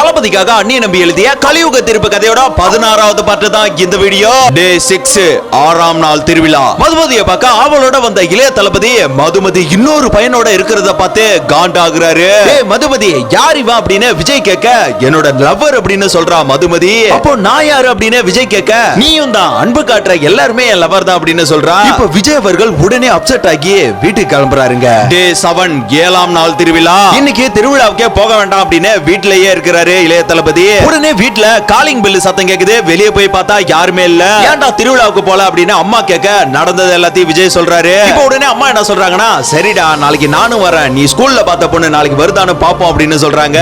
தளபதிக்காக அந்நிய நம்பி எழுதிய கலியுக திருப்பு கதையோட 16வது பாட்டு தான் இந்த வீடியோ. டே 6 ஆறாம் நாள் திருவிழா. மதுமதியை பார்க்க ஆவலோட வந்த இளைய தளபதி மதுமதி இன்னொரு பையனோட இருக்கிறத பார்த்து காண்டாகுறாரு. மதுமதி யார் இவன் அப்படின்னு விஜய் கேட்க, என்னோட லவ்வர் அப்படின்னு சொல்றா மதுமதி. அப்போ நான் யாரு அப்படின்னு விஜய் கேட்க, நீயும் தான், அன்பு காட்டுற எல்லாருமே என் லவர் தான் அப்படின்னு சொல்றா. இப்ப விஜய் அவர்கள் உடனே அப்செட் ஆகி வீட்டுக்கு கிளம்புறாருங்க. டே 7 7ஆம் நாள் திருவிழா. இன்னைக்கு திருவிழாவுக்கே போக வேண்டாம் அப்படின்னு வீட்லயே இருக்கிறாரு இளைய தளபதி. உடனே வீட்ல காலிங் பெல் சத்தம் கேக்குது. வெளியே போய் பார்த்தா யாருமே இல்ல. ஏன்டா திருவிழாவுக்கு போல அப்படின்னு அம்மா கேட்க, நடந்தது எல்லாத்தையும் விஜய் சொல்றாரு. இப்ப உடனே அம்மா என்ன சொல்றாங்கன்னா, சரிடா நாளைக்கு நானும் வரேன், நீ ஸ்கூல்ல பார்த்த பொண்ணு நாளைக்கு வருதான்னு பாப்போம் அப்படின்னு சொல்றாங்க.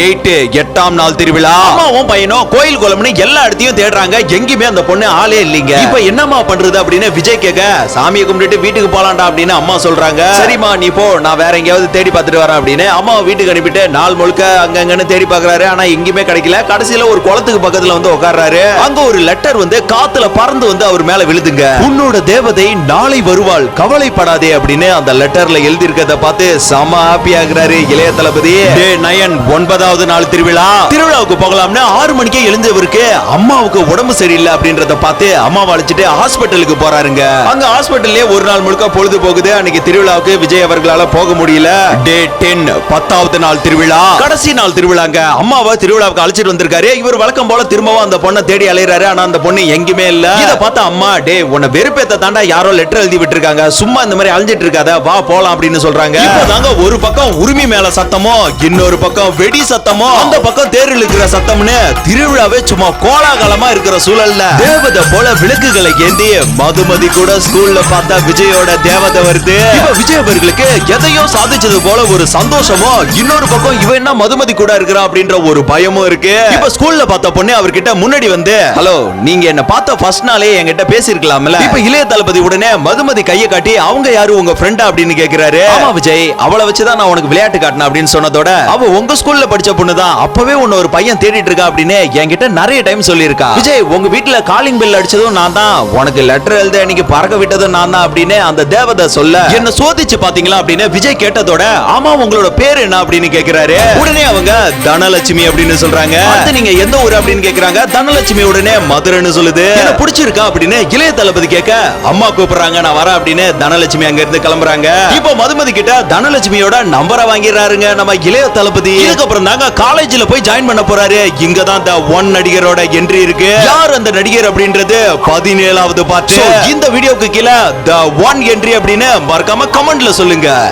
8 8ஆம் நாள் திருவிழா. அம்மாவும் பையனும் கோயில் குளம்னு எல்லா இடத்தையும் தேடுறாங்க. எங்கேயுமே அந்த பொண்ணு ஆளே இல்லைங்க. இப்ப என்னம்மா பண்றது அப்படின்னு விஜய் கேட்க, சாமியை கும்பிட்டு வீட்டுக்கு போலாம்டா அப்படின்னு அம்மா சொல்றாங்க. சரிம்மா நீ போ, நான் வேற எங்கேயாவது தேடி பார்த்துட்டு வரேன் அப்படின்னு அம்மா வீட்டுக்கு அனுப்பிட்டு நாள் முழுக்க அங்கங்கன்னு தேடி பார்க்கறாரு. ஆனா எங்கேயுமே கிடைக்கல. கடைசியில ஒரு குளத்துக்கு பக்கத்துல வந்து உட்கார்றாரு. அங்க ஒரு லெட்டர் வந்து காத்துல பறந்து வந்து அவர் மேல விழுதுங்க. உன்னோட தேவதை நாளை வருவாள், கவலைப்படாதே அப்படின்னு அந்த லெட்டர்ல எழுதி இருக்கிறத பார்த்து செம ஹாப்பி ஆகுறாரு இளைய தளபதி. டே 9 9வது நாள் திருவிழா. திருவிழாவுக்கு போகலாம்னு 6 மணிக்கே எழுந்தவருக்கு அம்மாவுக்கு உடம்பு சரியில்லை அப்படின்றத பார்த்து அம்மாவை அழைச்சிட்டு ஹாஸ்பிட்டலுக்கு போறாருங்க. அங்க ஹாஸ்பிட்டல்லே ஒரு நாள் முழுக்க பொழுது போகுது. அன்னைக்கு திருவிழாவுக்கு விஜய் அவர்களால போக முடியல. டே 10 10வது நாள் திருவிழா. கடைசி நாள் திருவிழாங்க. அம்மாவை திருவிழாவுக்கு அழைச்சிட்டு வந்திருக்காரு. இவர் வழக்கம் போல திரும்பவும் அந்த பொண்ணை தேடி அலையறாரு. ஆனா அந்த பொண்ணு எங்கேயுமே இல்ல. இத பார்த்த அம்மா, டே உன்னை வெறுப்பேத்த தாண்டா யாரோ லெட்டர் எழுதி விட்டுருக்காங்க, சும்மா இந்த மாதிரி அலைஞ்சிட்டு இருக்காத, வா போலாம் அப்படின்னு சொல்றாங்க. இப்பதாங்க ஒரு பக்கம் உரிமை மேல சத்தமோ, இன்னொரு பக்கம் வெடி சத்தமோ, அந்த பக்கம் தேரில் இருக்கிற சத்தம்னு திருவிழாவே சும்மா கோலாகலமா இருக்கிற சூழல்ல தேவதை போல விளக்குகளை ஏந்தி மதுமதி கூட ஸ்கூல்ல பார்த்தா விஜயோட தேவதை வருது. இப்ப விஜய் அவர்களுக்கு எதையோ சாதிச்சது போல ஒரு சந்தோஷமோ, இன்னொரு பக்கம் இவன் என்ன மதுமதி கூட இருக்கிறா அப்படின்ற ஒரு பயமும் இருக்கு. இப்ப ஸ்கூல்ல பார்த்த பொண்ணு அவர்கிட்ட முன்னாடி வந்து, ஹலோ நீங்க என்ன பார்த்த ஃபர்ஸ்ட் நாளே என்கிட்ட பேசிருக்கலாம்ல. இப்ப இளைய தளபதி உடனே மதுமதி கையை காட்டி, அவங்க யாரு உங்க ஃப்ரெண்டா அப்படின்னு கேக்குறாரு. ஆமா விஜய், அவளை வச்சுதான் நான் உனக்கு விளையாட்டு காட்டினேன் அப்படின்னு சொன்னதோட, அவ உங்க ஸ்கூல்ல படிச்ச பொண்ணு தான், அப்பவே உன்ன ஒரு பையன் தேடிட்டு இருக்கா அப்படின்னு என்கிட்ட நிறைய டைம் சொல்லியிருக்கா. விஜய் உங்க வீட்டுல காலிங் பெல் அடிச்சதும் நான் தான், உனக்கு லெட்டர் எழுத இன்னைக்கு பறக்க விட்டதும் நான் தான் அப்படின்னு அந்த தேவதை சொல்ல, என்ன சோதிச்சு பாத்தீங்களா அப்படின்னு விஜய் கேட்டதோட, ஆமா உங்களோட பேர் என்ன அப்படின்னு கேக்குறாரு. உடனே அவங்க தனலட்சுமி அப்படின்னு சொல்றாங்க. அடுத்து நீங்க எந்த ஊர் அப்படின்னு கேக்குறாங்க. தனலட்சுமி உடனே மதுரைன்னு சொல்லுது. என்ன பிடிச்சிருக்கா அப்படின்னு இளைய தளபதி கேட்க, அம்மா கூப்பிடுறாங்க நான் வரேன் அப்படின்னு தனலட்சுமி அங்க இருந்து கிளம்புறாங்க. இப்போ மதுமதி கிட்ட தனலட்சுமியோட நம்பரை வாங்கிடுறாருங்க நம்ம இளைய தளபதி. இதுக்கப்புறம் தாங்க காலேஜ்ல போய் ஜாயின் பண்ண போறாரு. இங்க தான் த ஒன் நடிகரோட என்ட்ரி இருக்கு. யார் அந்த நடிகர் அப்படின்றது 17வது பாட்டு. இந்த வீடியோக்கு கீழே த ஒன் என்ட்ரி அப்படின்னு மறக்காம கமெண்ட்ல சொல்லுங்க.